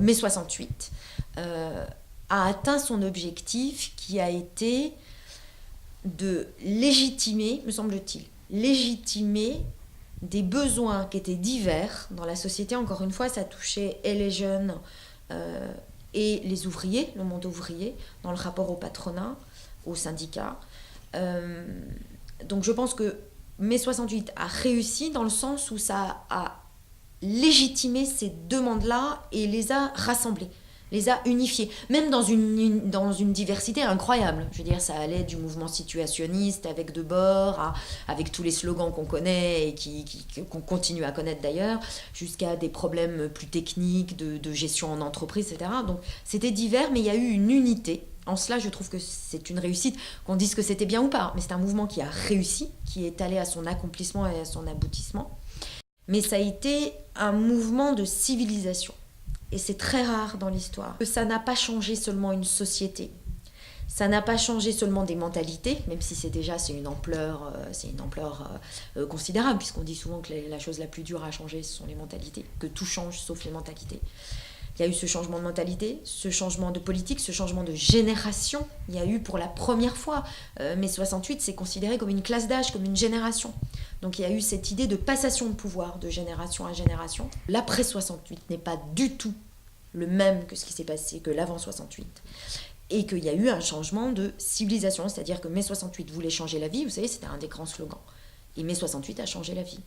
mai 68 a atteint son objectif qui a été de légitimer, me semble-t-il, légitimer des besoins qui étaient divers dans la société. Encore une fois, ça touchait et les jeunes et les ouvriers, le monde ouvrier, dans le rapport au patronat, aux syndicats. Donc je pense que mai 68 a réussi dans le sens où ça a légitimé ces demandes-là et les a rassemblées, les a unifiées, même dans une diversité incroyable. Je veux dire, ça allait du mouvement situationniste avec Debord, avec tous les slogans qu'on connaît et qu'on continue à connaître d'ailleurs, jusqu'à des problèmes plus techniques de gestion en entreprise, etc. Donc c'était divers, mais il y a eu une unité. En cela, je trouve que c'est une réussite, qu'on dise que c'était bien ou pas, mais c'est un mouvement qui a réussi, qui est allé à son accomplissement et à son aboutissement. Mais ça a été un mouvement de civilisation. Et c'est très rare dans l'histoire. Ça n'a pas changé seulement une société. Ça n'a pas changé seulement des mentalités, même si c'est une ampleur considérable, puisqu'on dit souvent que la chose la plus dure à changer, ce sont les mentalités, que tout change sauf les mentalités. Il y a eu ce changement de mentalité, ce changement de politique, ce changement de génération. Il y a eu pour la première fois, mai 68, c'est considéré comme une classe d'âge, comme une génération. Donc il y a eu cette idée de passation de pouvoir de génération à génération. L'après 68 n'est pas du tout le même que ce qui s'est passé, que l'avant 68. Et qu'il y a eu un changement de civilisation, c'est-à-dire que mai 68 voulait changer la vie, vous savez, c'était un des grands slogans. Et mai 68 a changé la vie.